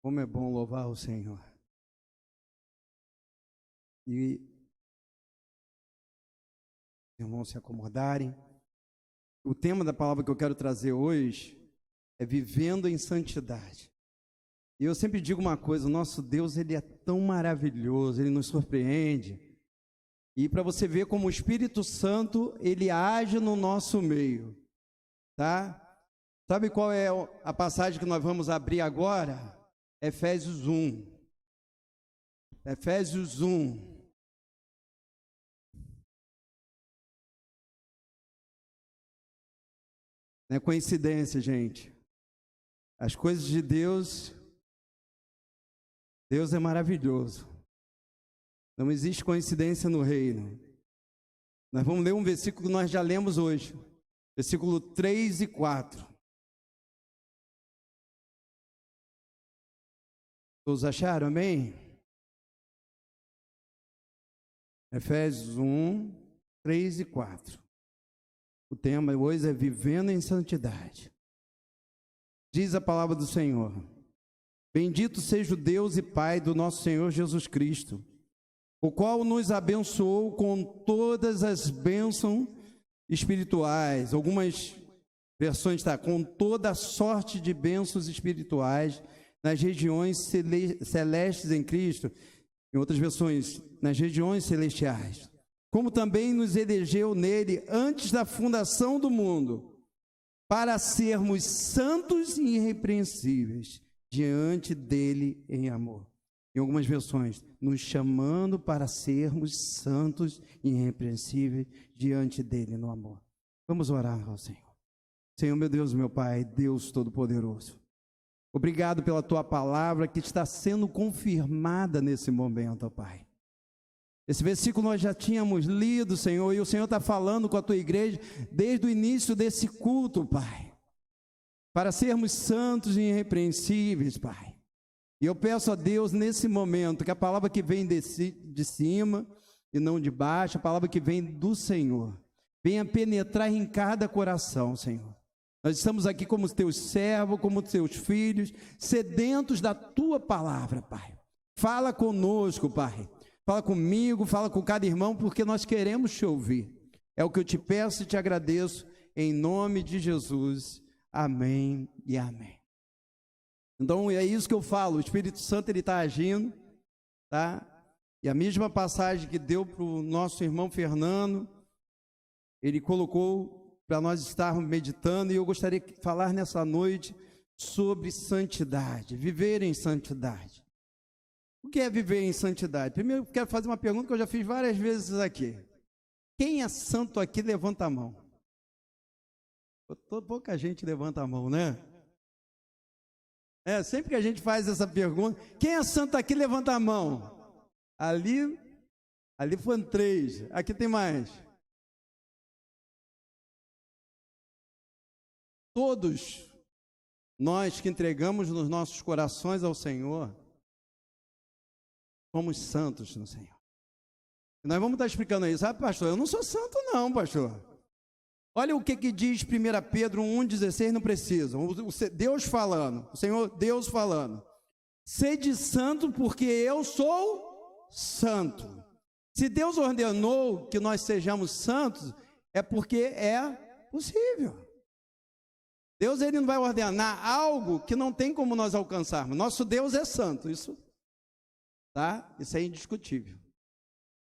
Como é bom louvar o Senhor. E irmãos se acomodarem. O tema da palavra que eu quero trazer hoje é vivendo em santidade. E eu sempre digo uma coisa, o nosso Deus, ele é tão maravilhoso, ele nos surpreende. E para você ver como o Espírito Santo, ele age no nosso meio, tá? Sabe qual é a passagem que nós vamos abrir agora? Efésios 1. Efésios 1. Não é coincidência, gente. As coisas de Deus, Deus é maravilhoso. Não existe coincidência no reino. Nós vamos ler um versículo que nós já lemos hoje. Versículo 3 e 4. Todos acharam? Amém? Efésios 1, 3 e 4. O tema hoje é vivendo em santidade. Diz a palavra do Senhor: Bendito seja o Deus e Pai do nosso Senhor Jesus Cristo, o qual nos abençoou com todas as bênçãos espirituais. Algumas versões está com toda a sorte de bênçãos espirituais nas regiões celestes em Cristo. Em outras versões, nas regiões celestiais. Como também nos elegeu nele antes da fundação do mundo, para sermos santos e irrepreensíveis diante dele em amor. Em algumas versões, nos chamando para sermos santos e irrepreensíveis diante dele no amor. Vamos orar ao Senhor. Senhor, meu Deus, meu Pai, Deus Todo-Poderoso, obrigado pela tua palavra que está sendo confirmada nesse momento, ó Pai. Esse versículo nós já tínhamos lido, Senhor, e o Senhor está falando com a tua igreja desde o início desse culto, Pai, para sermos santos e irrepreensíveis, Pai. E eu peço a Deus nesse momento que a palavra que vem de cima e não de baixo, a palavra que vem do Senhor, venha penetrar em cada coração, Senhor. Nós estamos aqui como teus servos, como teus filhos, sedentos da tua palavra, Pai. Fala conosco, Pai. Fala comigo, fala com cada irmão, porque nós queremos te ouvir. É o que eu te peço e te agradeço, em nome de Jesus. Amém e amém. Então é isso que eu falo, o Espírito Santo ele está agindo, tá? E a mesma passagem que deu para o nosso irmão Fernando, ele colocou para nós estarmos meditando, e eu gostaria de falar nessa noite sobre santidade, viver em santidade. O que é viver em santidade? Primeiro eu quero fazer uma pergunta que eu já fiz várias vezes aqui. Quem é santo aqui, levanta a mão. Pouca gente levanta a mão, né? Sempre que a gente faz essa pergunta, quem é santo aqui, levanta a mão. Ali foram 3, aqui tem mais. Todos nós que entregamos nos nossos corações ao Senhor, somos santos no Senhor. E nós vamos estar explicando isso. Sabe, pastor, eu não sou santo não, pastor. Olha o que diz 1 Pedro 1,16, não precisa. Deus falando, o Senhor Deus falando. Sede santo porque eu sou santo. Se Deus ordenou que nós sejamos santos, é porque é possível. Deus ele não vai ordenar algo que não tem como nós alcançarmos. Nosso Deus é santo, isso, tá? Isso é indiscutível.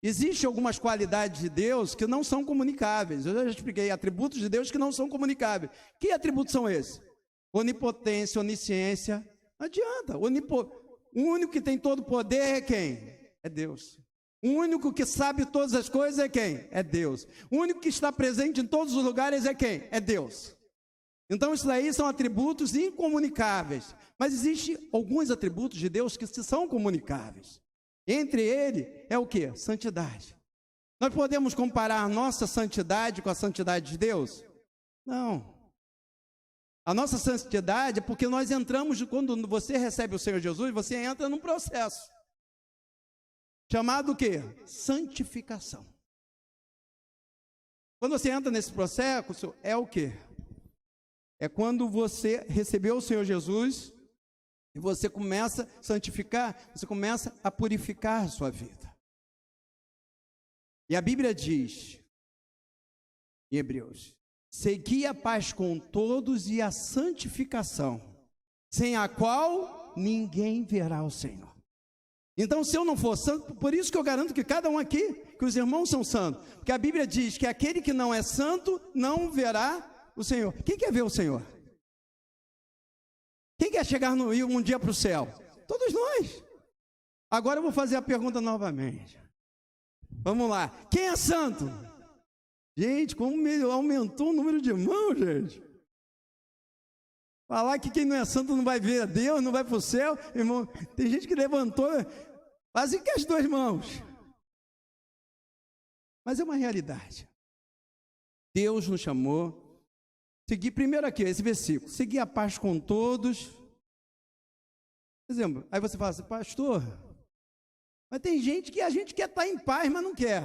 Existem algumas qualidades de Deus que não são comunicáveis. Eu já expliquei atributos de Deus que não são comunicáveis. Que atributos são esses? Onipotência, onisciência. Não adianta. O único que tem todo o poder é quem? É Deus. O único que sabe todas as coisas é quem? É Deus. O único que está presente em todos os lugares é quem? É Deus. Então isso daí são atributos incomunicáveis, mas existem alguns atributos de Deus que são comunicáveis. Entre eles é o que? Santidade. Nós podemos comparar a nossa santidade com a santidade de Deus? Não. A nossa santidade é porque nós entramos, quando você recebe o Senhor Jesus, você entra num processo chamado o quê? Santificação. Quando você entra nesse processo, é o quê? É quando você recebeu o Senhor Jesus, E você começa a santificar, você começa a purificar a sua vida. E a Bíblia diz, em Hebreus, segui a paz com todos e a santificação, sem a qual ninguém verá o Senhor. Então, se eu não for santo, por isso que eu garanto que cada um aqui, que os irmãos são santos, porque a Bíblia diz que aquele que não é santo não verá o Senhor. Quem quer ver o Senhor? Quem quer chegar um dia para o céu? Todos nós. Agora eu vou fazer a pergunta novamente. Vamos lá. Quem é santo? Gente, como aumentou o número de mãos, gente. Falar que quem não é santo não vai ver a Deus, não vai para o céu. Irmão, tem gente que levantou quase que as 2 mãos. Mas é uma realidade. Deus nos chamou. Seguir primeiro aqui, esse versículo. Seguir a paz com todos. Por exemplo, aí você fala assim, pastor, mas tem gente que a gente quer estar em paz, mas não quer.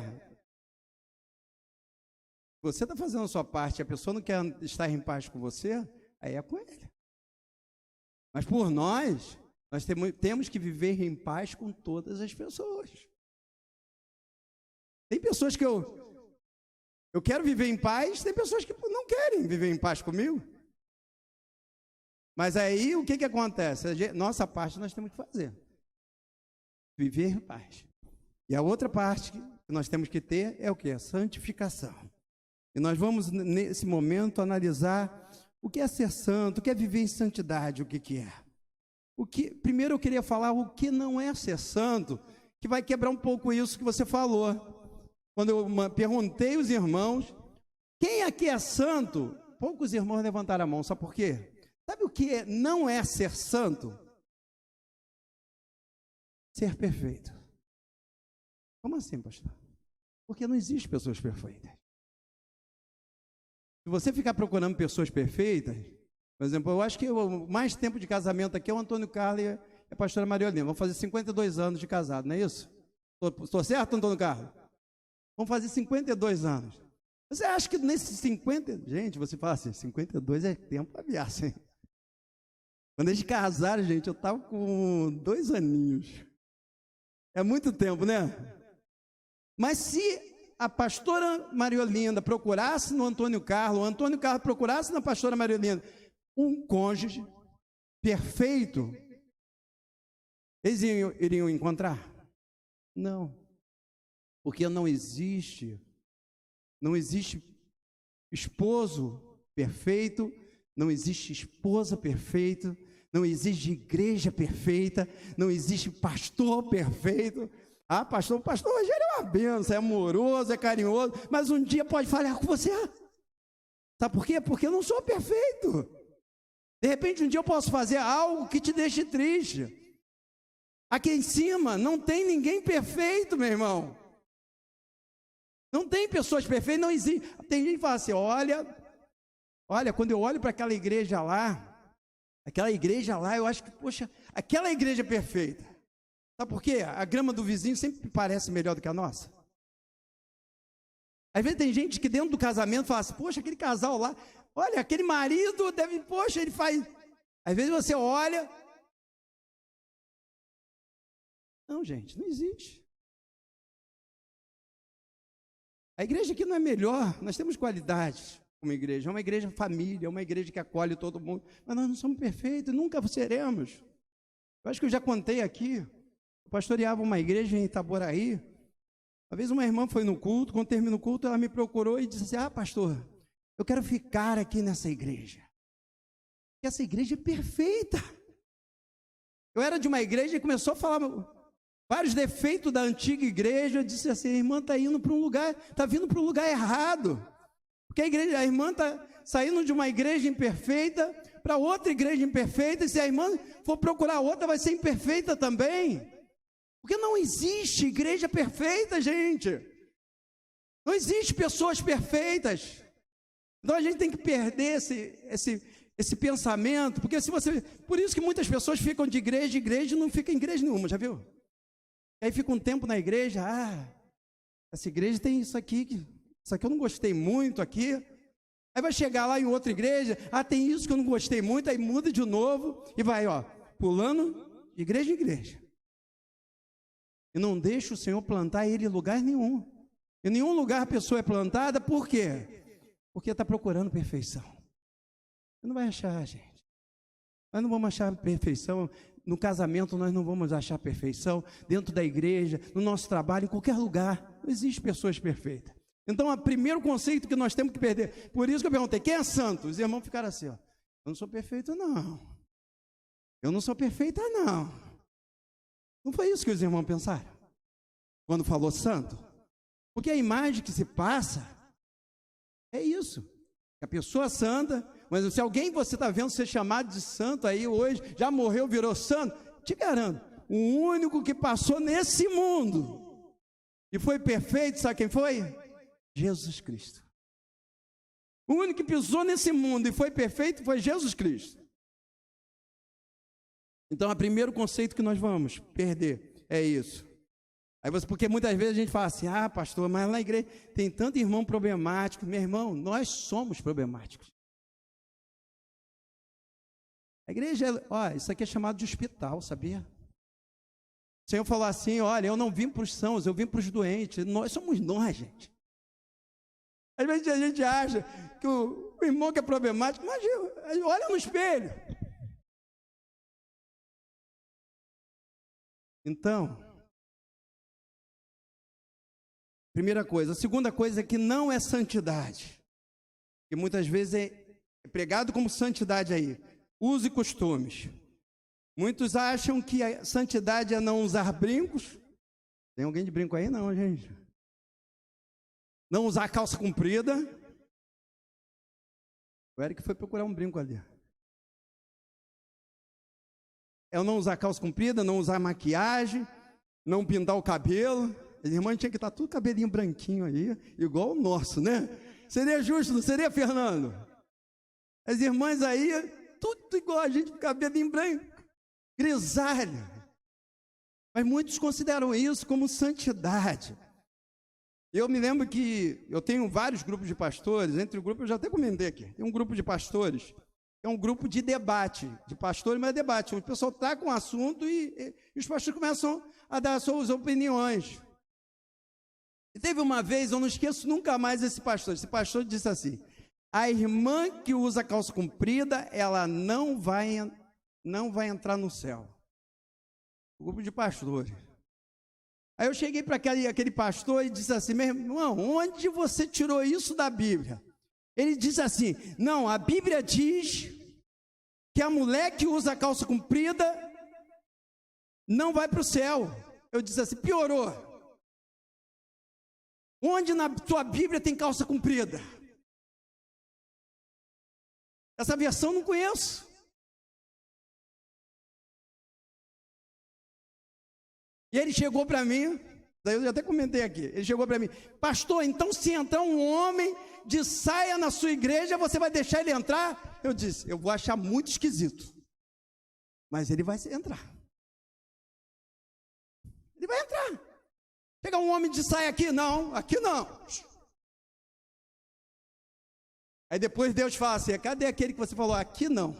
Você está fazendo a sua parte, a pessoa não quer estar em paz com você, aí é com ele. Mas por nós temos que viver em paz com todas as pessoas. Tem pessoas que eu quero viver em paz, tem pessoas que não querem viver em paz comigo. Mas aí o que acontece? Nossa parte nós temos que fazer. Viver em paz. E a outra parte que nós temos que ter é o que? A santificação. E nós vamos nesse momento analisar o que é ser santo, o que é viver em santidade, o que é. Primeiro eu queria falar o que não é ser santo, que vai quebrar um pouco isso que você falou. Quando eu perguntei aos irmãos, quem aqui é santo? Poucos irmãos levantaram a mão, sabe por quê? Sabe o que não é ser santo? Ser perfeito. Como assim, pastor? Porque não existe pessoas perfeitas. Se você ficar procurando pessoas perfeitas, por exemplo, eu acho que o mais tempo de casamento aqui é o Antônio Carlos e a pastora Maria Helena. Vamos fazer 52 anos de casado, não é isso? Estou certo, Antônio Carlos? Vamos fazer 52 anos. Você acha que nesses 50... Gente, você fala assim, 52 é tempo para viagem, hein? Quando eles casaram, gente, eu estava com 2 aninhos. É muito tempo, né? Mas se a pastora Maria Olinda procurasse no Antônio Carlos, o Antônio Carlos procurasse na pastora Maria Olinda um cônjuge perfeito, eles iriam encontrar? Não. Porque não existe esposo perfeito, não existe esposa perfeita, não existe igreja perfeita, não existe pastor perfeito. Ah, pastor Rogério é uma benção, é amoroso, é carinhoso, mas um dia pode falhar com você. Sabe por quê? Porque eu não sou perfeito. De repente um dia eu posso fazer algo que te deixe triste. Aqui em cima não tem ninguém perfeito, meu irmão. Não tem pessoas perfeitas, não existe. Tem gente que fala assim, olha, quando eu olho para aquela igreja lá, eu acho que, poxa, aquela igreja é perfeita. Sabe por quê? A grama do vizinho sempre parece melhor do que a nossa. Às vezes tem gente que dentro do casamento fala assim, poxa, aquele casal lá, olha, aquele marido deve, poxa, ele faz... Às vezes você olha... Não, gente, não existe. A igreja aqui não é melhor, nós temos qualidades como igreja, é uma igreja família, é uma igreja que acolhe todo mundo, mas nós não somos perfeitos, nunca seremos. Eu acho que eu já contei aqui, eu pastoreava uma igreja em Itaboraí, uma vez uma irmã foi no culto, quando terminou o culto, ela me procurou e disse assim, pastor, eu quero ficar aqui nessa igreja, porque essa igreja é perfeita. Eu era de uma igreja e começou a falar vários defeitos da antiga igreja. Eu disse assim, a irmã está indo para um lugar, está vindo para um lugar errado, porque a irmã está saindo de uma igreja imperfeita para outra igreja imperfeita, e se a irmã for procurar outra, vai ser imperfeita também, porque não existe igreja perfeita, gente, não existe pessoas perfeitas. Então a gente tem que perder esse pensamento, porque por isso que muitas pessoas ficam de igreja em igreja e não ficam em igreja nenhuma, já viu? Aí fica um tempo na igreja, essa igreja tem isso aqui eu não gostei muito aqui. Aí vai chegar lá em outra igreja, tem isso que eu não gostei muito, aí muda de novo e vai, pulando de igreja em igreja. E não deixa o Senhor plantar ele em lugar nenhum. Em nenhum lugar a pessoa é plantada, por quê? Porque está procurando perfeição. Você não vai achar, gente. Nós não vamos achar perfeição. No casamento nós não vamos achar perfeição. Dentro da igreja, no nosso trabalho, em qualquer lugar. Não existe pessoas perfeitas. Então, o primeiro conceito que nós temos que perder. Por isso que eu perguntei, quem é santo? Os irmãos ficaram assim, ó. Eu não sou perfeito, não. Eu não sou perfeita, não. Não foi isso que os irmãos pensaram? Quando falou santo? Porque a imagem que se passa é isso. A pessoa santa, mas se alguém você está vendo ser chamado de santo aí hoje, já morreu, virou santo, te garanto, o único que passou nesse mundo e foi perfeito, sabe quem foi? Jesus Cristo. O único que pisou nesse mundo e foi perfeito foi Jesus Cristo. Então, o primeiro conceito que nós vamos perder é isso. Aí porque muitas vezes a gente fala assim, pastor, mas na igreja tem tanto irmão problemático. Meu irmão, nós somos problemáticos. A igreja, isso aqui é chamado de hospital, sabia? O Senhor falou assim, olha, eu não vim para os sãos, eu vim para os doentes. Nós somos nós, gente. Às vezes a gente acha que o irmão que é problemático, imagina, olha no espelho. Então, primeira coisa. A segunda coisa é que não é santidade. Que muitas vezes é pregado como santidade aí. Uso e costumes. Muitos acham que a santidade é não usar brincos. Tem alguém de brinco aí? Não, gente. Não usar calça comprida. O Eric foi procurar um brinco ali. É não usar calça comprida, não usar maquiagem, não pintar o cabelo. As irmãs tinham que estar tudo cabelinho branquinho aí, igual o nosso, né? Seria justo, não seria, Fernando? As irmãs aí, tudo igual a gente, cabelinho branco, grisalho. Mas muitos consideram isso como santidade. Eu me lembro que eu tenho vários grupos de pastores, entre o grupo, eu já até comentei aqui, tem um grupo de pastores, é um grupo de debate, de pastores, mas é debate. O pessoal está com um assunto e os pastores começam a dar as suas opiniões. E teve uma vez, eu não esqueço nunca mais esse pastor disse assim, a irmã que usa calça comprida, ela não vai entrar no céu. O grupo de pastores. Aí eu cheguei para aquele pastor e disse assim, meu irmão, onde você tirou isso da Bíblia? Ele disse assim, não, a Bíblia diz que a mulher que usa calça comprida não vai para o céu. Eu disse assim, piorou. Onde na tua Bíblia tem calça comprida? Essa versão eu não conheço. E ele chegou para mim, daí eu até comentei aqui, ele chegou para mim, pastor, então se entrar um homem de saia na sua igreja, você vai deixar ele entrar? Eu disse, eu vou achar muito esquisito, mas ele vai entrar. Ele vai entrar. Pegar um homem de saia aqui? Não, aqui não. Aí depois Deus fala assim, cadê aquele que você falou? Aqui não.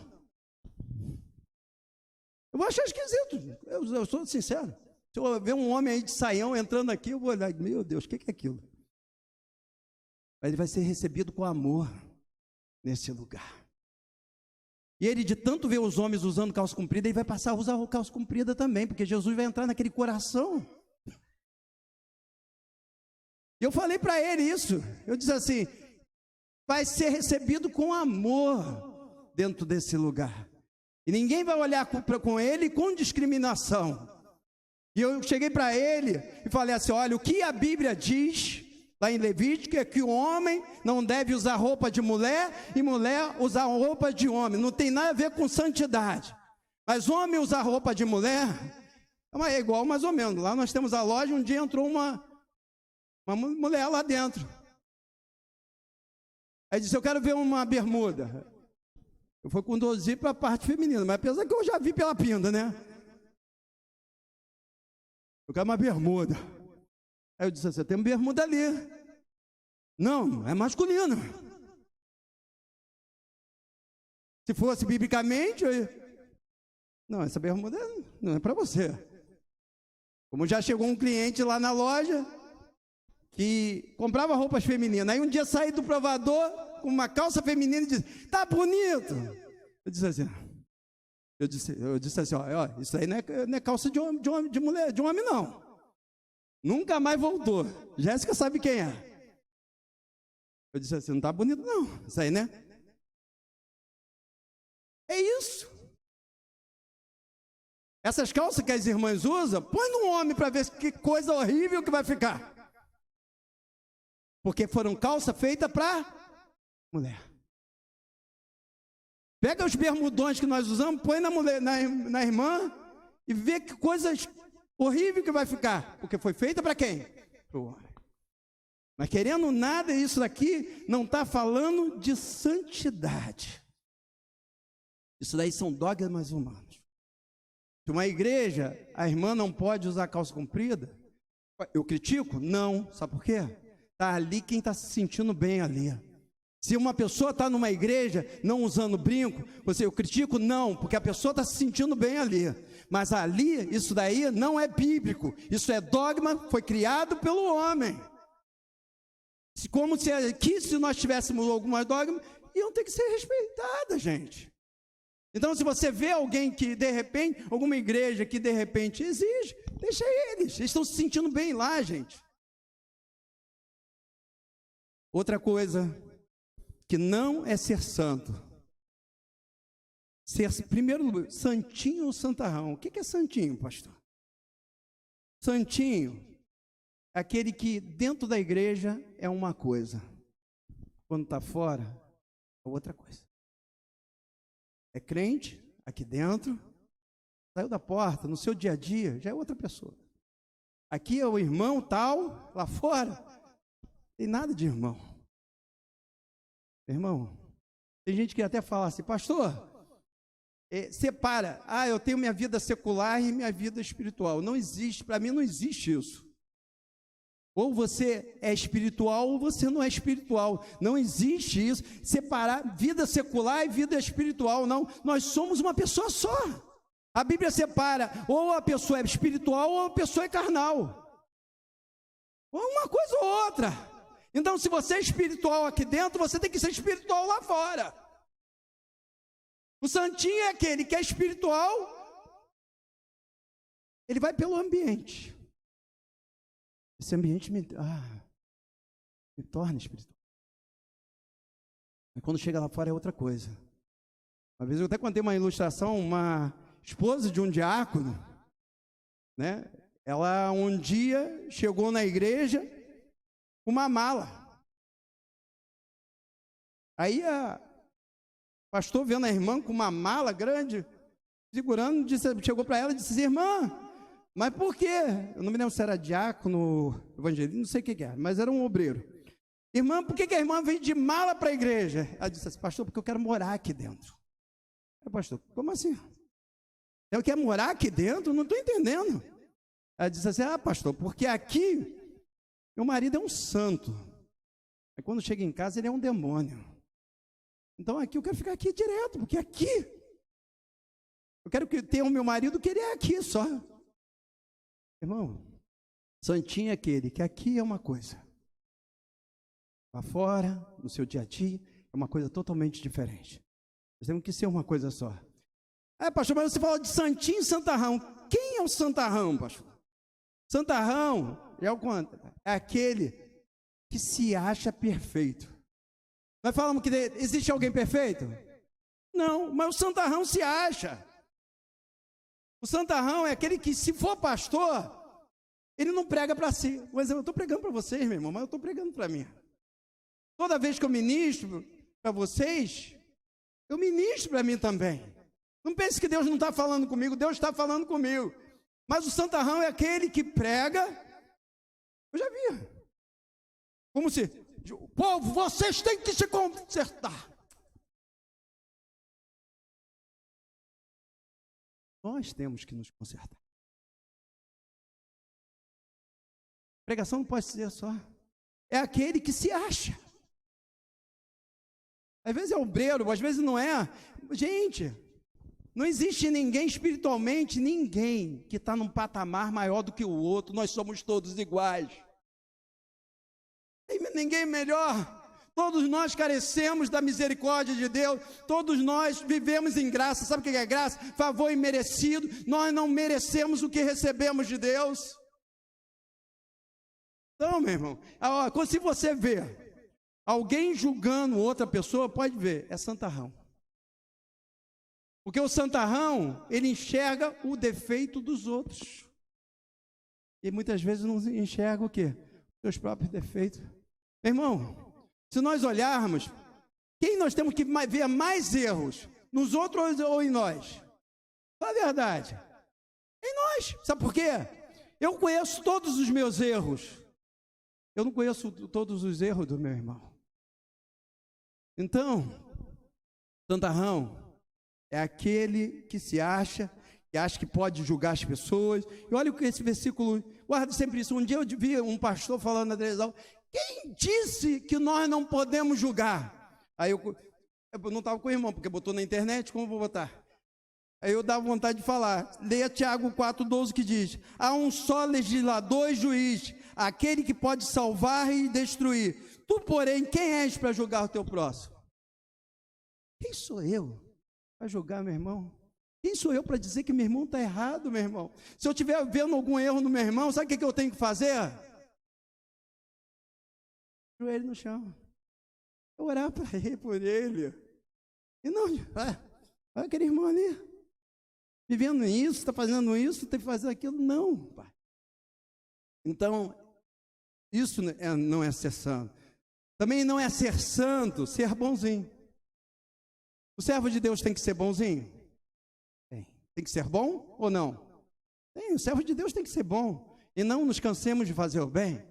Eu vou achar esquisito, eu sou sincero. Se eu ver um homem aí de saião entrando aqui, eu vou olhar, meu Deus, o que é aquilo? Mas ele vai ser recebido com amor nesse lugar. E ele, de tanto ver os homens usando calça comprida, ele vai passar a usar calça comprida também, porque Jesus vai entrar naquele coração. E eu falei para ele isso, eu disse assim, vai ser recebido com amor dentro desse lugar. E ninguém vai olhar com ele com discriminação. E eu cheguei para ele e falei assim, olha, o que a Bíblia diz, lá em Levítico, é que o homem não deve usar roupa de mulher e mulher usar roupa de homem. Não tem nada a ver com santidade. Mas homem usar roupa de mulher é igual mais ou menos. Lá nós temos a loja, um dia entrou uma mulher lá dentro. Aí disse, eu quero ver uma bermuda. Eu fui conduzir para a parte feminina, mas apesar que eu já vi pela pinta, né? Eu quero uma bermuda. Aí eu disse assim, tem uma bermuda ali. Não, é masculino. Se fosse biblicamente, Não, essa bermuda não é para você. Como já chegou um cliente lá na loja que comprava roupas femininas. Aí um dia saí do provador com uma calça feminina e disse: tá bonito. Eu disse assim, ó, isso aí não é calça de mulher, de homem não. Nunca mais voltou. Jéssica sabe quem é. Eu disse assim, não tá bonito não, isso aí, né? É isso. Essas calças que as irmãs usam, põe no homem para ver que coisa horrível que vai ficar. Porque foram calças feitas para mulher. Pega os bermudões que nós usamos, põe na mulher, na irmã, e vê que coisas horríveis que vai ficar. Porque foi feita para quem? Para o homem. Mas querendo nada, isso daqui não está falando de santidade. Isso daí são dogmas humanos. Se uma igreja, a irmã não pode usar calça comprida, eu critico? Não. Sabe por quê? Está ali quem está se sentindo bem ali. Se uma pessoa está numa igreja não usando brinco, eu critico? Não, porque a pessoa está se sentindo bem ali. Mas ali, isso daí não é bíblico. Isso é dogma, foi criado pelo homem. Como se aqui, se nós tivéssemos algumas dogmas, iam ter que ser respeitadas, gente. Então, se você vê alguém que, de repente, alguma igreja que, de repente, exige, deixa eles estão se sentindo bem lá, gente. Outra coisa que não é ser santo. Primeiro, santinho ou santarrão. O que é santinho, pastor? Santinho é aquele que dentro da igreja é uma coisa, quando está fora é outra coisa. É crente aqui dentro, saiu da porta, no seu dia a dia, já é outra pessoa. Aqui é o irmão tal, lá fora, não tem nada de irmão. Irmão, tem gente que até fala assim, pastor, separa, eu tenho minha vida secular e minha vida espiritual. Não existe, para mim não existe isso. Ou você é espiritual ou você não é espiritual. Não existe isso, separar vida secular e vida espiritual, não. Nós somos uma pessoa só. A Bíblia separa, ou a pessoa é espiritual ou a pessoa é carnal. Ou uma coisa ou outra. Então, se você é espiritual aqui dentro, você tem que ser espiritual lá fora. O santinho é aquele que é espiritual, ele vai pelo ambiente. Esse ambiente me torna espiritual. Mas quando chega lá fora é outra coisa. Uma vez eu até contei uma ilustração, uma esposa de um diácono, né? Ela um dia chegou na igreja com uma mala. Aí o pastor, vendo a irmã com uma mala grande, segurando, chegou para ela e disse: irmã, mas por quê? Eu não me lembro se era diácono, evangelista, não sei o que era, mas era um obreiro. Irmã, por que a irmã veio de mala para a igreja? Ela disse assim: pastor, porque eu quero morar aqui dentro. Pastor, como assim? Eu quero morar aqui dentro? Não estou entendendo. Ela disse assim: pastor, porque aqui meu marido é um santo. Aí quando chega em casa ele é um demônio. Então aqui eu quero ficar aqui direto, porque aqui eu quero ter o meu marido que ele é aqui só. Irmão, santinho é aquele que aqui é uma coisa, lá fora, no seu dia a dia, é uma coisa totalmente diferente. Nós temos que ser uma coisa só. Pastor, mas você fala de santinho e santarrão. Quem é o santarrão, pastor? Santarrão é aquele que se acha perfeito. Nós falamos que existe alguém perfeito? Não, mas o santarrão se acha. O santarrão é aquele que, se for pastor, ele não prega para si. Mas eu estou pregando para vocês, meu irmão, mas eu estou pregando para mim. Toda vez que eu ministro para vocês, eu ministro para mim também. Não pense que Deus não está falando comigo, Deus está falando comigo. Mas o santarrão é aquele que prega. Eu já vi. Como se, povo, vocês têm que se consertar. Nós temos que nos consertar. Pregação não pode ser só. É aquele que se acha. Às vezes é obreiro, às vezes não é. Gente, Não existe ninguém espiritualmente, ninguém que está num patamar maior do que o outro. Nós somos todos iguais. Ninguém melhor. Todos nós carecemos da misericórdia de Deus. Todos nós vivemos em graça. Sabe o que é graça? Favor imerecido. Nós não merecemos o que recebemos de Deus. Então, meu irmão, se você vê alguém julgando outra pessoa, pode ver, é santarrão. Porque o santarrão, ele enxerga o defeito dos outros. E muitas vezes não enxerga o quê? Seus próprios defeitos. Meu irmão, se nós olharmos, quem nós temos que ver mais erros? Nos outros ou em nós? Fala a verdade. Em nós. Sabe por quê? Eu conheço todos os meus erros. Eu não conheço todos os erros do meu irmão. Então, santarrão é aquele que se acha, que pode julgar as pessoas. E olha o que esse versículo, guarda sempre isso. Um dia eu vi um pastor falando na televisão, quem disse que nós não podemos julgar? Aí eu não estava com o irmão, porque botou na internet, como eu vou botar? Aí eu dava vontade de falar. Leia Tiago 4,12 que diz, há um só legislador e juiz, aquele que pode salvar e destruir. Tu, porém, quem és para julgar o teu próximo? Quem sou eu para julgar meu irmão? Quem sou eu para dizer que meu irmão está errado, meu irmão? Se eu estiver vendo algum erro no meu irmão, sabe o que eu tenho que fazer? Joelho no chão. Orar por ele. E não, olha aquele irmão ali, vivendo isso, está fazendo isso, tem que fazer aquilo. Não, pai. Então, isso não é ser santo. Também não é ser santo, ser bonzinho. O servo de Deus tem que ser bonzinho? Tem que ser bom ou não? O servo de Deus tem que ser bom. E não nos cansemos de fazer o bem.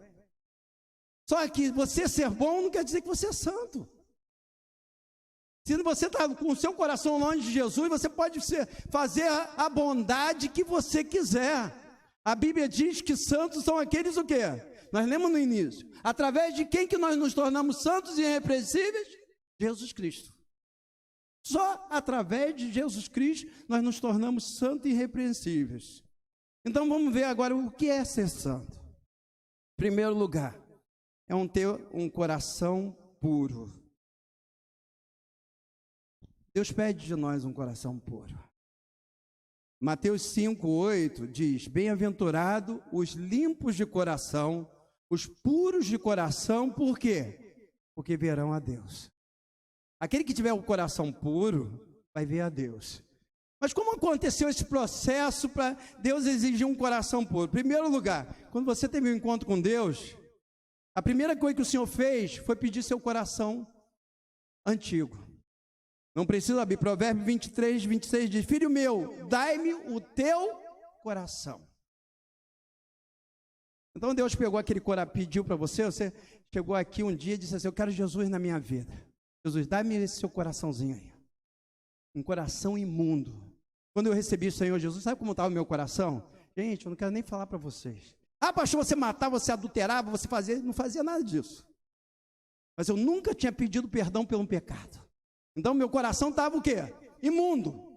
Só que você ser bom não quer dizer que você é santo. Se você está com o seu coração longe de Jesus, você pode fazer a bondade que você quiser. A Bíblia diz que santos são aqueles o quê? Nós lemos no início. Através de quem que nós nos tornamos santos e irrepreensíveis? Jesus Cristo. Só através de Jesus Cristo nós nos tornamos santos e irrepreensíveis. Então vamos ver agora o que é ser santo. Em primeiro lugar, é ter um coração puro. Deus pede de nós um coração puro. Mateus 5:8 diz, bem-aventurado os limpos de coração, os puros de coração, por quê? Porque verão a Deus. Aquele que tiver o coração puro, vai ver a Deus. Mas como aconteceu esse processo para Deus exigir um coração puro? Em primeiro lugar, quando você teve um encontro com Deus, a primeira coisa que o Senhor fez foi pedir seu coração antigo. Não precisa abrir, Provérbios 23:26 diz, filho meu, dai-me o teu coração. Então Deus pegou aquele coração, pediu para você chegou aqui um dia e disse assim, eu quero Jesus na minha vida. Jesus, dá-me esse seu coraçãozinho aí. Um coração imundo. Quando eu recebi o Senhor Jesus, sabe como estava o meu coração? Gente, eu não quero nem falar para vocês. Ah, pastor, você matava, você adulterava, você fazia, não fazia nada disso. Mas eu nunca tinha pedido perdão pelo pecado. Então meu coração estava o quê? Imundo.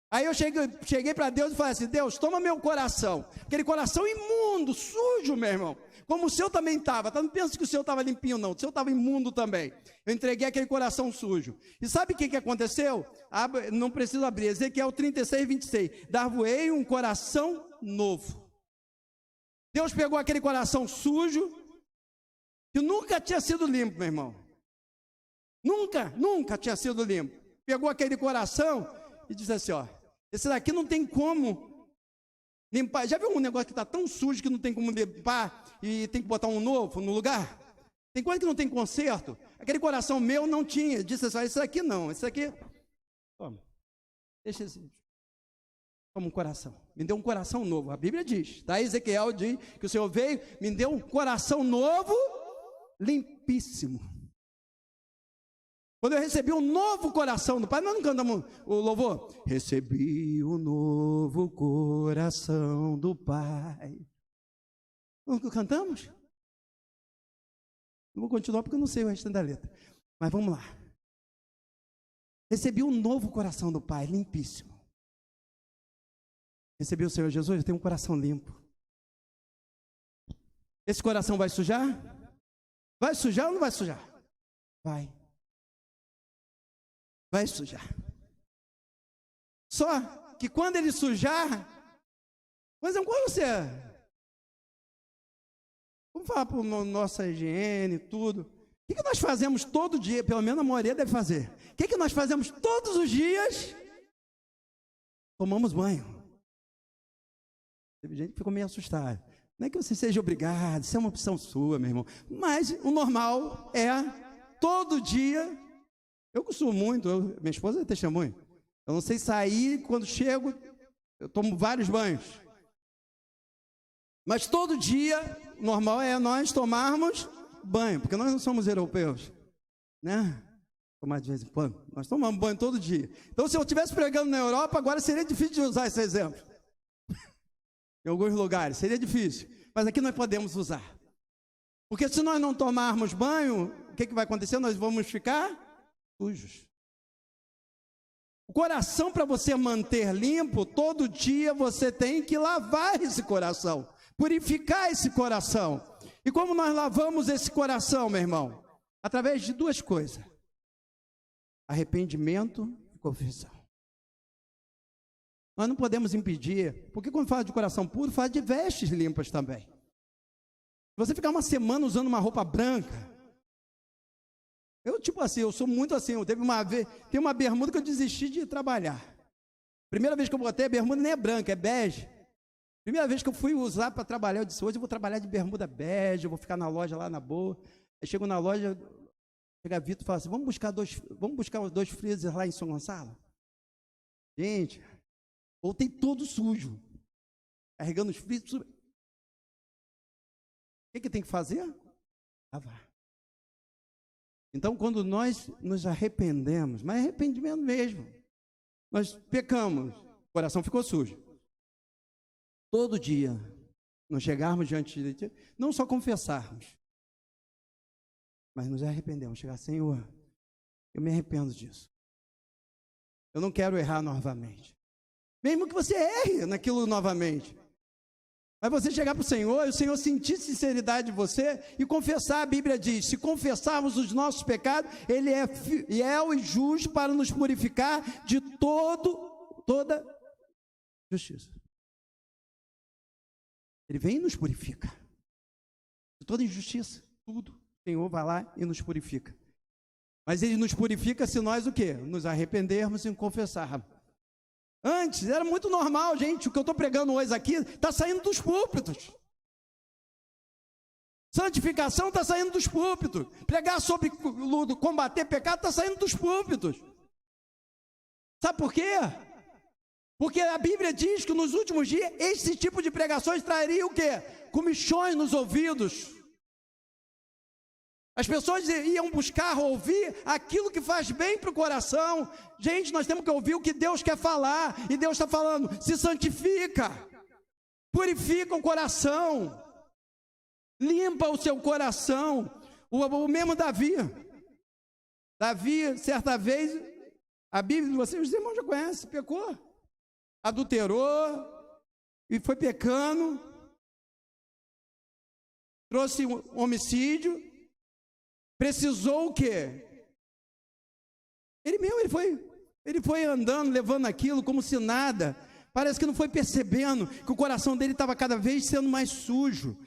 Aí eu cheguei para Deus e falei assim, Deus, toma meu coração. Aquele coração imundo, sujo, meu irmão. Como o seu também estava. Não pensa que o seu estava limpinho, não. O seu estava imundo também. Eu entreguei aquele coração sujo. E sabe o que aconteceu? Não preciso abrir. Ezequiel 36:26. Dar-vos-ei um coração novo. Deus pegou aquele coração sujo, que nunca tinha sido limpo, meu irmão. Nunca tinha sido limpo. Pegou aquele coração e disse assim, ó, esse daqui não tem como limpar. Já viu um negócio que está tão sujo que não tem como limpar e tem que botar um novo no lugar? Tem coisa que não tem conserto. Aquele coração meu não tinha. Disse assim, esse aqui não, esse aqui, toma, deixa esse, toma um coração. Me deu um coração novo. A Bíblia diz, tá? Ezequiel diz que o Senhor veio, me deu um coração novo, limpíssimo. Quando eu recebi um novo coração do Pai, nós não cantamos o louvor? Recebi um novo coração do Pai. Não cantamos? Não vou continuar porque eu não sei o restante da letra. Mas vamos lá. Recebi um novo coração do Pai, limpíssimo. Recebi o Senhor Jesus, eu tenho um coração limpo. Esse coração vai sujar? Vai sujar ou não vai sujar? Vai. Vai sujar. Só que quando ele sujar, por exemplo, quando você... Vamos falar por nossa higiene e tudo. O que nós fazemos todo dia? Pelo menos a maioria deve fazer. O que nós fazemos todos os dias? Tomamos banho. Teve gente que ficou meio assustada. Não é que você seja obrigado, isso é uma opção sua, meu irmão. Mas o normal é, todo dia, eu costumo muito, minha esposa é testemunha. Eu não sei sair, quando chego, eu tomo vários banhos. Mas todo dia, o normal é nós tomarmos banho, porque nós não somos europeus, né? Tomar de vez em quando. Nós tomamos banho todo dia. Então, se eu estivesse pregando na Europa, agora seria difícil de usar esse exemplo. Em alguns lugares, seria difícil. Mas aqui nós podemos usar. Porque se nós não tomarmos banho, o que vai acontecer? Nós vamos ficar sujos. O coração, para você manter limpo, todo dia você tem que lavar esse coração. Purificar esse coração. E como nós lavamos esse coração, meu irmão? Através de duas coisas. Arrependimento e confissão. Nós não podemos impedir, porque quando fala de coração puro, fala de vestes limpas também. Se você ficar uma semana usando uma roupa branca, eu sou muito assim, tem uma bermuda que eu desisti de trabalhar. Primeira vez que eu botei a bermuda nem é branca, é bege. Primeira vez que eu fui usar para trabalhar, eu disse, hoje eu vou trabalhar de bermuda bege, eu vou ficar na loja lá na boa. Aí chego na loja, chega Vitor e fala assim, vamos buscar os 2 freezers lá em São Gonçalo? Gente, voltei todo sujo, carregando os freezers. O que tem que fazer? Lavar. Então, quando nós nos arrependemos, mas arrependimento mesmo, nós pecamos, o coração ficou sujo. Todo dia, nós chegarmos diante de Deus, não só confessarmos, mas nos arrependemos, chegar, Senhor, eu me arrependo disso. Eu não quero errar novamente. Mesmo que você erre naquilo novamente. Mas você chegar para o Senhor, e o Senhor sentir sinceridade de você e confessar, a Bíblia diz, se confessarmos os nossos pecados, Ele é fiel e justo para nos purificar de toda justiça. Ele vem e nos purifica. De toda injustiça, tudo. O Senhor vai lá e nos purifica. Mas Ele nos purifica se nós o quê? Nos arrependermos e confessarmos. Antes, era muito normal, gente, o que eu estou pregando hoje aqui está saindo dos púlpitos. Santificação está saindo dos púlpitos. Pregar sobre combater pecado está saindo dos púlpitos. Sabe por quê? Porque a Bíblia diz que nos últimos dias, esse tipo de pregações traria o quê? Comichões nos ouvidos. As pessoas iam buscar ouvir aquilo que faz bem para o coração. Gente, nós temos que ouvir o que Deus quer falar. E Deus está falando, se santifica, purifica o coração, limpa o seu coração. O mesmo Davi, certa vez, a Bíblia, vocês, os irmãos já conhecem, pecou, adulterou, e foi pecando, trouxe um homicídio. Precisou o quê? Ele foi andando, levando aquilo como se nada. Parece que não foi percebendo que o coração dele estava cada vez sendo mais sujo,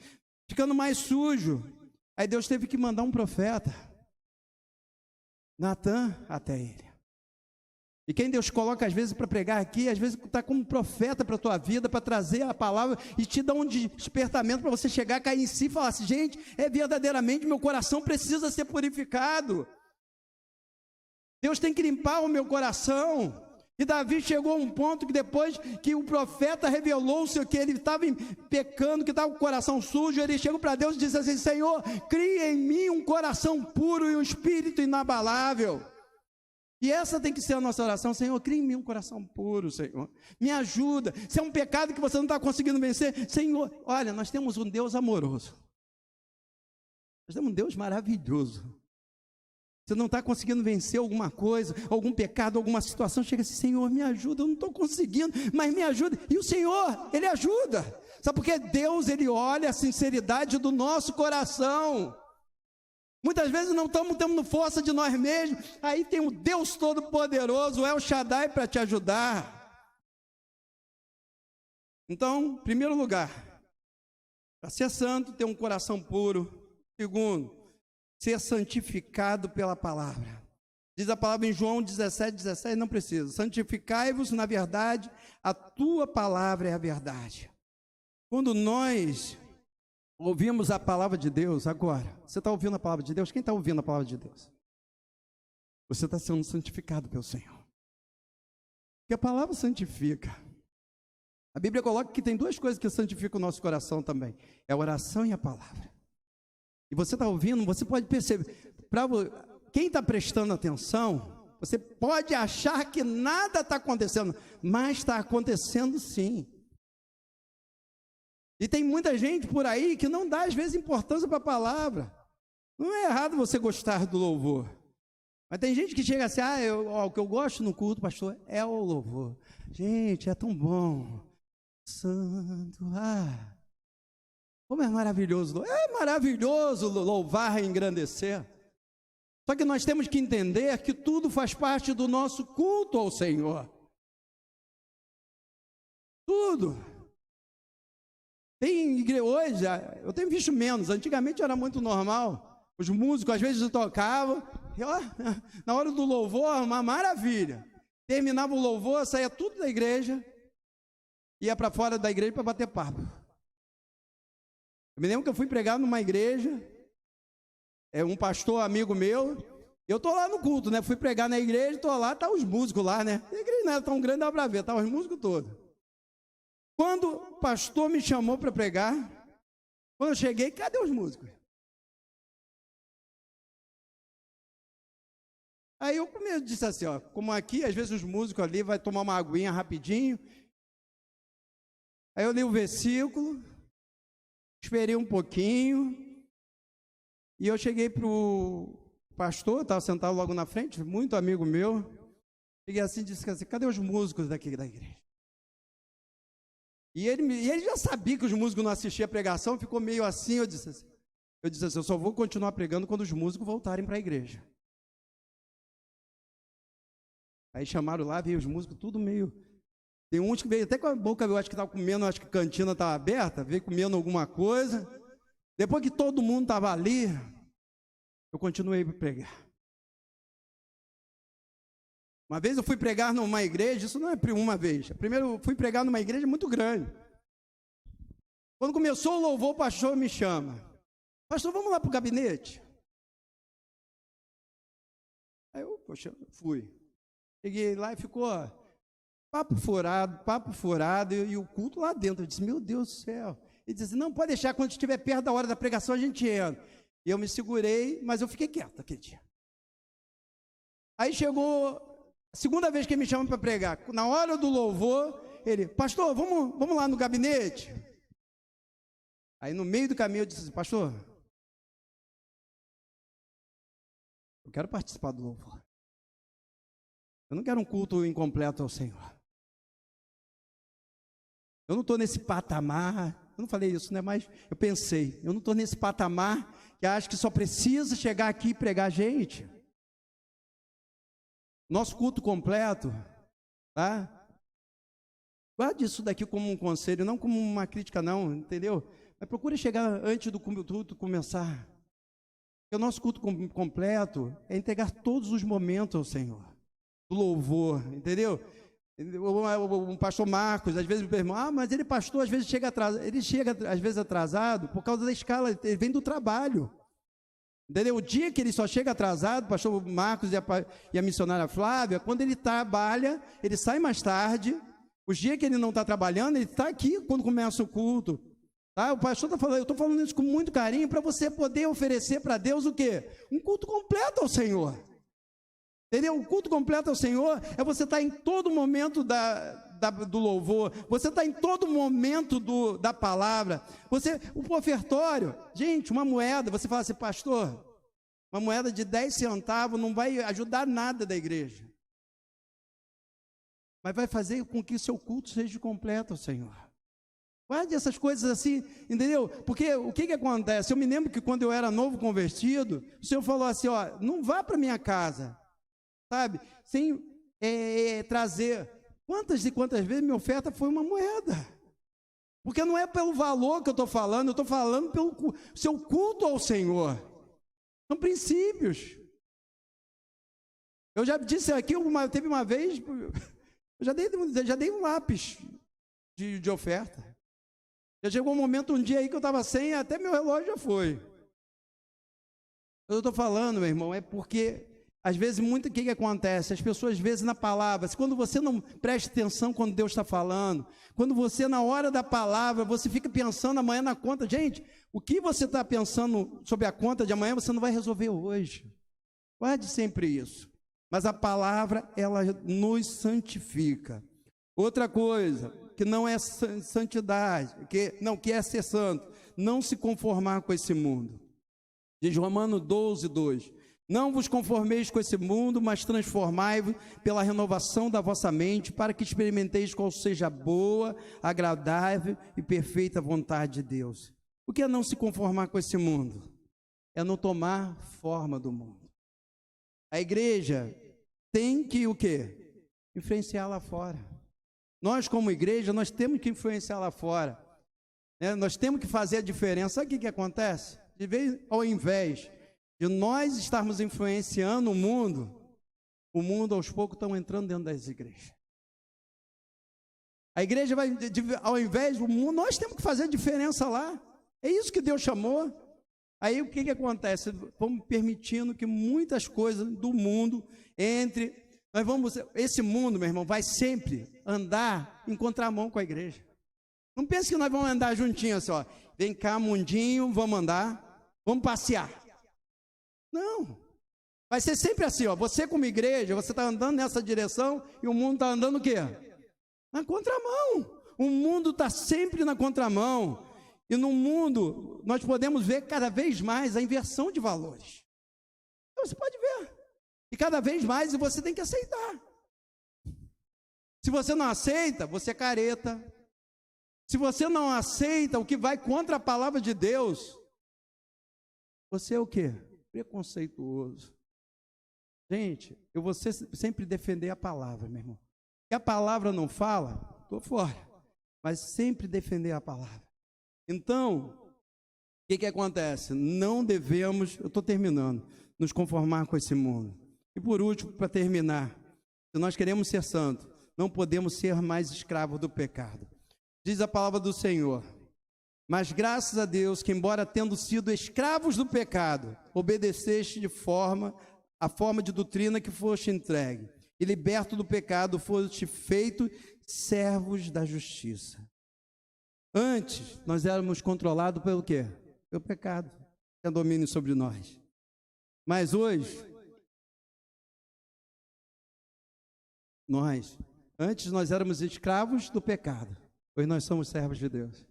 ficando mais sujo. Aí Deus teve que mandar um profeta, Natan, até ele. E quem Deus coloca às vezes para pregar aqui, às vezes está como profeta para a tua vida, para trazer a palavra e te dar um despertamento para você chegar, cair em si e falar assim, gente, verdadeiramente meu coração precisa ser purificado. Deus tem que limpar o meu coração. E Davi chegou a um ponto que depois que o profeta revelou-se que ele estava pecando, que estava com o coração sujo, ele chegou para Deus e disse assim, Senhor, cria em mim um coração puro e um espírito inabalável. E essa tem que ser a nossa oração, Senhor, cria em mim um coração puro, Senhor, me ajuda, se é um pecado que você não está conseguindo vencer, Senhor, olha, nós temos um Deus amoroso, nós temos um Deus maravilhoso, Você não está conseguindo vencer alguma coisa, algum pecado, alguma situação, chega assim, Senhor, me ajuda, eu não estou conseguindo, mas me ajuda. E o Senhor, Ele ajuda. Sabe por quê? Deus, Ele olha a sinceridade do nosso coração. Muitas vezes não estamos tendo força de nós mesmos, aí tem o Deus Todo-Poderoso, o El Shaddai, para te ajudar. Então, em primeiro lugar, para ser santo, ter um coração puro. Segundo, ser santificado pela palavra. Diz a palavra em João 17, não precisa. Santificai-vos na verdade, a tua palavra é a verdade. Quando nós ouvimos a palavra de Deus, agora, você está ouvindo a palavra de Deus? Quem está ouvindo a palavra de Deus? Você está sendo santificado pelo Senhor. Porque a palavra santifica. A Bíblia coloca que tem duas coisas que santificam o nosso coração também. É a oração e a palavra. E você está ouvindo, você pode perceber, quem está prestando atenção, você pode achar que nada está acontecendo, mas está acontecendo sim. E tem muita gente por aí que não dá às vezes importância para a palavra. Não é errado você gostar do louvor. Mas tem gente que chega assim, o que eu gosto no culto, pastor, é o louvor. Gente, é tão bom. Santo, como é maravilhoso, louvar e engrandecer. Só que nós temos que entender que tudo faz parte do nosso culto ao Senhor. Tudo. Tem igreja hoje, eu tenho visto menos, antigamente era muito normal. Os músicos às vezes tocavam, e, na hora do louvor, uma maravilha. Terminava o louvor, saía tudo da igreja, ia para fora da igreja para bater papo. Eu me lembro que eu fui pregar numa igreja, um pastor amigo meu, eu estou lá no culto, né? Fui pregar na igreja, estou lá, tá os músicos lá, né? A igreja não era tão grande, dá para ver, tá os músicos todos. Quando o pastor me chamou para pregar, quando eu cheguei, cadê os músicos? Aí eu disse assim, como aqui, às vezes os músicos ali vai tomar uma aguinha rapidinho. Aí eu li o versículo, esperei um pouquinho, e eu cheguei para o pastor, estava sentado logo na frente, muito amigo meu, cheguei assim e disse assim, cadê os músicos daqui da igreja? E ele já sabia que os músicos não assistiam a pregação, ficou meio assim, eu disse assim, eu só vou continuar pregando quando os músicos voltarem para a igreja. Aí chamaram lá, veio os músicos, tudo meio... Tem uns que veio até com a boca, eu acho que estava comendo, acho que a cantina estava aberta, veio comendo alguma coisa. Depois que todo mundo estava ali, eu continuei para pregar. Uma vez eu fui pregar numa igreja, isso não é uma vez. Primeiro eu fui pregar numa igreja muito grande. Quando começou o louvor, o pastor me chama. Pastor, vamos lá para o gabinete? Aí eu, poxa, fui. Cheguei lá e ficou papo furado, e o culto lá dentro. Eu disse, meu Deus do céu. Ele disse, não, pode deixar, quando estiver perto da hora da pregação a gente entra. E eu me segurei, mas eu fiquei quieto aquele dia. Aí chegou a segunda vez que ele me chama para pregar. Na hora do louvor, ele, pastor, vamos lá no gabinete? Aí no meio do caminho eu disse assim, pastor, eu quero participar do louvor. Eu não quero um culto incompleto ao Senhor. Eu não estou nesse patamar, eu não falei isso, né? Mas eu pensei, eu não estou nesse patamar que acho que só precisa chegar aqui e pregar gente. Nosso culto completo, tá? Guarde isso daqui como um conselho, não como uma crítica não, entendeu? Mas procure chegar antes do culto começar. Porque o nosso culto completo é entregar todos os momentos ao Senhor. Do louvor, entendeu? O pastor Marcos, às vezes, meu irmão, mas ele pastor, às vezes chega atrasado, ele chega às vezes atrasado por causa da escala, ele vem do trabalho, entendeu? O dia que ele só chega atrasado, o pastor Marcos e a missionária Flávia, quando ele trabalha, ele sai mais tarde, os dias que ele não está trabalhando, ele está aqui quando começa o culto, tá? O pastor está falando, eu estou falando isso com muito carinho, para você poder oferecer para Deus o quê? Um culto completo ao Senhor. Entendeu? O culto completo ao Senhor é você estar em todo momento do louvor, você está em todo momento da palavra, o ofertório, gente, uma moeda, você fala assim, pastor, Uma moeda de 10 centavos não vai ajudar nada da igreja. Mas vai fazer com que o seu culto seja completo ao Senhor. Guarde essas coisas assim, entendeu? Porque o que acontece? Eu me lembro que quando eu era novo convertido, o Senhor falou assim, ó, não vá para minha casa, sabe? Sem trazer. Quantas e quantas vezes minha oferta foi uma moeda? Porque não é pelo valor que eu estou falando, eu estou falando pelo seu culto ao Senhor. São princípios. Eu já disse aqui, teve uma vez, eu já dei um lápis de oferta. Já chegou um momento, um dia aí que eu estava sem, até meu relógio já foi. Eu estou falando, meu irmão, é porque, às vezes, muito o que acontece? As pessoas, às vezes, na palavra, quando você não presta atenção quando Deus está falando, quando você, na hora da palavra, você fica pensando amanhã na conta. Gente, o que você está pensando sobre a conta de amanhã, você não vai resolver hoje. Guarde sempre isso. Mas a palavra, ela nos santifica. Outra coisa, que não é santidade, que é ser santo, não se conformar com esse mundo. Diz Romanos 12, 2. Não vos conformeis com esse mundo, mas transformai-vos pela renovação da vossa mente, para que experimenteis qual seja a boa, agradável e perfeita vontade de Deus. O que é não se conformar com esse mundo? É não tomar forma do mundo. A igreja tem que o quê? Influenciar lá fora. Nós, como igreja, nós temos que influenciar lá fora. Nós temos que fazer a diferença. Sabe o que acontece? Ao invés de nós estarmos influenciando o mundo aos poucos está entrando dentro das igrejas. A igreja vai, ao invés do mundo, nós temos que fazer a diferença lá. É isso que Deus chamou. Aí o que acontece? Vamos permitindo que muitas coisas do mundo esse mundo, meu irmão, vai sempre andar em contramão com a igreja. Não pense que nós vamos andar juntinhos assim, ó. Vem cá, mundinho, vamos andar, vamos passear. Não. Vai ser sempre assim, ó. Você como igreja, você está andando nessa direção e o mundo está andando o quê? Na contramão. O mundo está sempre na contramão. E no mundo, nós podemos ver cada vez mais a inversão de valores. Então, você pode ver. E cada vez mais você tem que aceitar. Se você não aceita, você é careta. Se você não aceita o que vai contra a palavra de Deus, você é o quê? Preconceituoso. Gente, eu vou sempre defender a palavra, meu irmão. Se a palavra não fala, estou fora. Mas sempre defender a palavra. Então, o que acontece? Não devemos, eu estou terminando, nos conformar com esse mundo. E por último, para terminar, se nós queremos ser santos, não podemos ser mais escravos do pecado. Diz a palavra do Senhor: mas graças a Deus que, embora tendo sido escravos do pecado, obedeceste a forma de doutrina que foste entregue, e liberto do pecado, foste feito servos da justiça. Antes, nós éramos controlados pelo quê? Pelo pecado, que tem domínio sobre nós. Mas hoje, antes nós éramos escravos do pecado, hoje nós somos servos de Deus.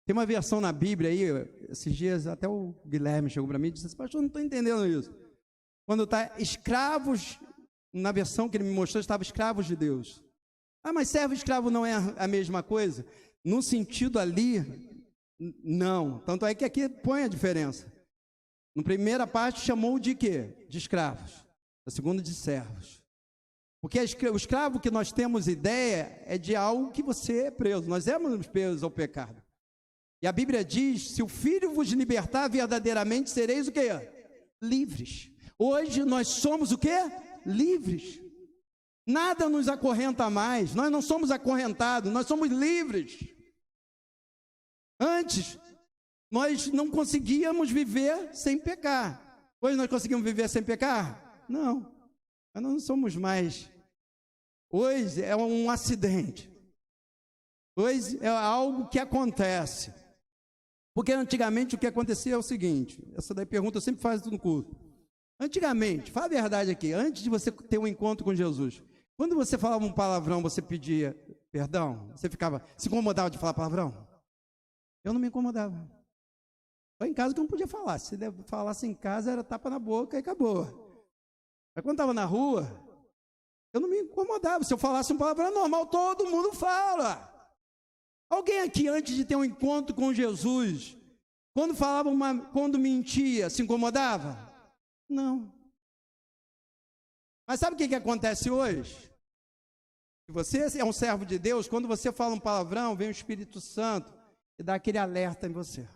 Tem uma versão na Bíblia aí, esses dias até o Guilherme chegou para mim e disse: pastor, eu não estou entendendo isso. Quando está escravos, na versão que ele me mostrou, estava escravos de Deus. Ah, mas servo e escravo não é a mesma coisa? No sentido ali, não. Tanto é que aqui põe a diferença. Na primeira parte chamou de quê? De escravos. Na segunda, de servos. Porque o escravo que nós temos ideia é de algo que você é preso. Nós éramos presos ao pecado. E a Bíblia diz: se o Filho vos libertar verdadeiramente, sereis o quê? Livres. Hoje nós somos o quê? Livres. Nada nos acorrenta mais. Nós não somos acorrentados, nós somos livres. Antes, nós não conseguíamos viver sem pecar. Hoje nós conseguimos viver sem pecar? Não. Nós não somos mais. Hoje é um acidente. Hoje é algo que acontece. Porque antigamente o que acontecia é o seguinte: essa daí pergunta eu sempre faço no culto. Antigamente, fala a verdade aqui, antes de você ter um encontro com Jesus, quando você falava um palavrão, você pedia perdão? Você se incomodava de falar palavrão? Eu não me incomodava. Só em casa que eu não podia falar. Se falasse em casa, era tapa na boca e acabou. Mas quando estava na rua, eu não me incomodava. Se eu falasse uma palavra normal, todo mundo fala. Alguém aqui, antes de ter um encontro com Jesus, quando mentia, se incomodava? Não. Mas sabe o que acontece hoje? Se você é um servo de Deus, quando você fala um palavrão, vem o Espírito Santo e dá aquele alerta em você.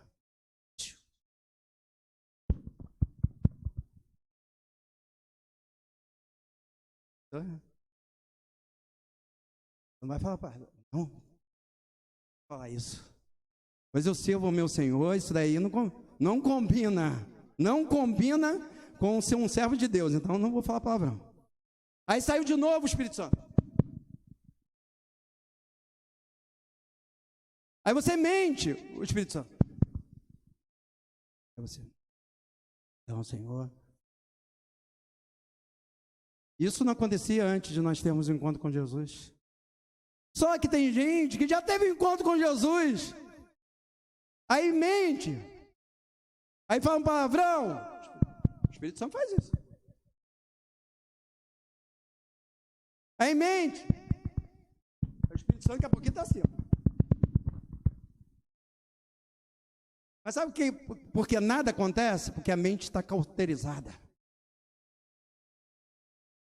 Não vai falar, não falar isso. Mas eu sirvo ao meu Senhor, isso daí não combina. Não combina com ser um servo de Deus, então não vou falar palavrão. Aí saiu de novo o Espírito Santo. Aí você mente, o Espírito Santo. Aí você, então, Senhor. Isso não acontecia antes de nós termos um encontro com Jesus. Só que tem gente que já teve um encontro com Jesus. Aí mente. Aí fala um palavrão. O Espírito Santo faz isso. Aí mente. O Espírito Santo daqui a pouquinho está assim. Mas sabe por que nada acontece? Porque a mente está cauterizada.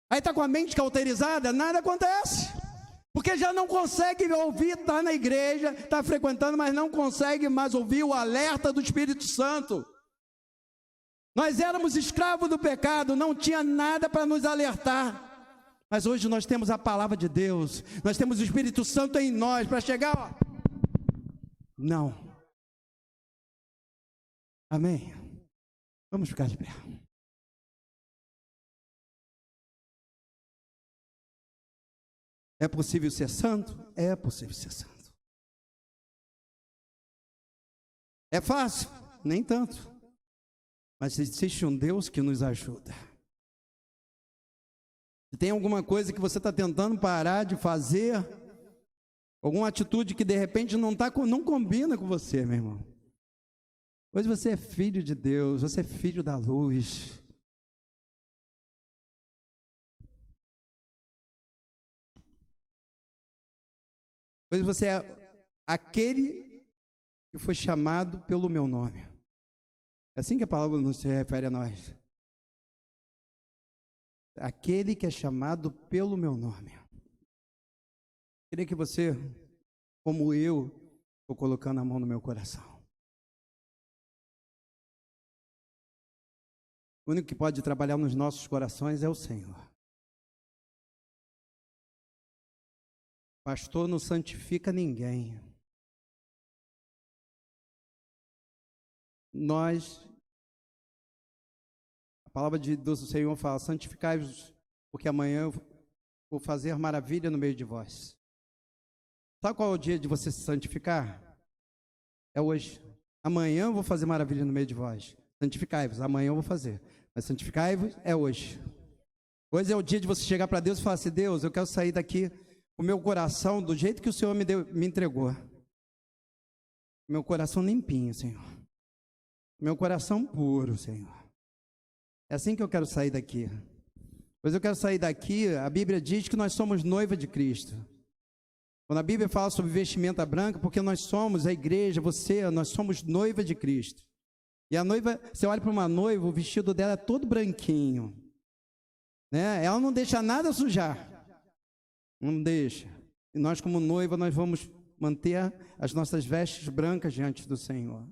Aí está com a mente cauterizada, nada acontece. Porque já não consegue ouvir, está na igreja, está frequentando, mas não consegue mais ouvir o alerta do Espírito Santo. Nós éramos escravos do pecado, não tinha nada para nos alertar. Mas hoje nós temos a palavra de Deus, nós temos o Espírito Santo em nós para chegar, ó. Não. Amém? Vamos ficar de pé. É possível ser santo? É possível ser santo. É fácil? Nem tanto. Mas existe um Deus que nos ajuda. Se tem alguma coisa que você está tentando parar de fazer, alguma atitude que de repente não combina com você, meu irmão. Hoje você é filho de Deus, você é filho da luz. Pois você é aquele que foi chamado pelo meu nome. É assim que a palavra nos se refere a nós. Aquele que é chamado pelo meu nome. Queria que você, como eu, estou colocando a mão no meu coração. O único que pode trabalhar nos nossos corações é o Senhor. Pastor não santifica ninguém. A palavra do Senhor fala, santificai-vos, porque amanhã eu vou fazer maravilha no meio de vós. Sabe qual é o dia de você se santificar? É hoje. Amanhã eu vou fazer maravilha no meio de vós. Santificai-vos, amanhã eu vou fazer. Mas santificai-vos é hoje. Hoje é o dia de você chegar para Deus e falar assim, Deus, eu quero sair daqui o meu coração do jeito que o Senhor me entregou. Meu coração limpinho, Senhor. Meu coração puro, Senhor. É assim que eu quero sair daqui. Pois eu quero sair daqui, a Bíblia diz que nós somos noiva de Cristo. Quando a Bíblia fala sobre vestimenta branca, porque nós somos a igreja, nós somos noiva de Cristo. E a noiva, você olha para uma noiva, o vestido dela é todo branquinho, né? Ela não deixa nada sujar. Não deixa. E nós, como noiva, nós vamos manter as nossas vestes brancas diante do Senhor.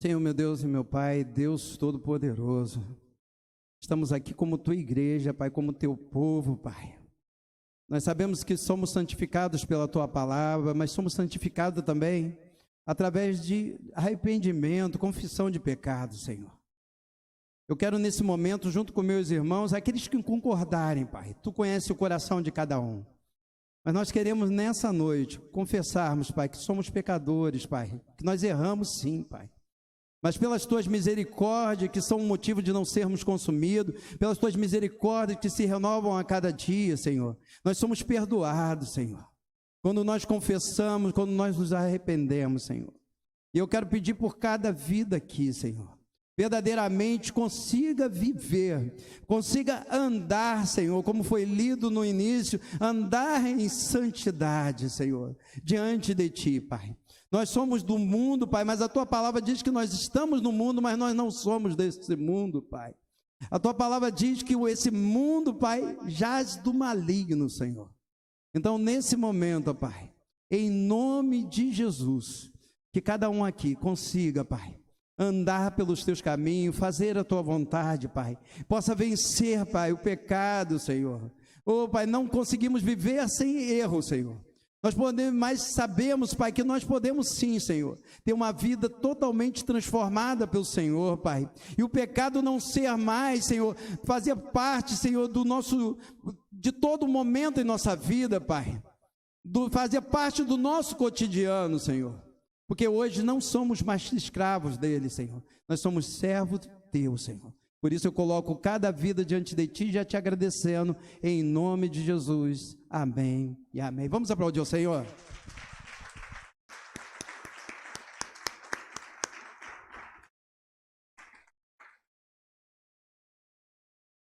Senhor, meu Deus e meu Pai, Deus Todo-Poderoso, estamos aqui como Tua igreja, Pai, como Teu povo, Pai. Nós sabemos que somos santificados pela Tua palavra, mas somos santificados também através de arrependimento, confissão de pecado, Senhor. Eu quero nesse momento, junto com meus irmãos, aqueles que concordarem, Pai, Tu conheces o coração de cada um. Mas nós queremos nessa noite confessarmos, Pai, que somos pecadores, Pai, que nós erramos sim, Pai. Mas pelas Tuas misericórdias, que são um motivo de não sermos consumidos, pelas Tuas misericórdias que se renovam a cada dia, Senhor, nós somos perdoados, Senhor. Quando nós confessamos, quando nós nos arrependemos, Senhor. E eu quero pedir por cada vida aqui, Senhor, verdadeiramente consiga viver, consiga andar, Senhor, como foi lido no início, andar em santidade, Senhor, diante de Ti, Pai. Nós somos do mundo, Pai, mas a Tua palavra diz que nós estamos no mundo, mas nós não somos desse mundo, Pai. A Tua palavra diz que esse mundo, Pai, jaz do maligno, Senhor. Então, nesse momento, Pai, em nome de Jesus, que cada um aqui consiga, Pai, andar pelos Teus caminhos, fazer a Tua vontade, Pai. Possa vencer, Pai, o pecado, Senhor. Oh, Pai, não conseguimos viver sem erro, Senhor. Nós podemos, mas sabemos, Pai, que nós podemos sim, Senhor, ter uma vida totalmente transformada pelo Senhor, Pai. E o pecado não ser mais, Senhor, fazer parte, Senhor, de todo momento em nossa vida, Pai. Fazer parte do nosso cotidiano, Senhor. Porque hoje não somos mais escravos dele, Senhor. Nós somos servos Teu, Senhor. Por isso eu coloco cada vida diante de Ti, já te agradecendo, em nome de Jesus. Amém e amém. Vamos aplaudir o Senhor.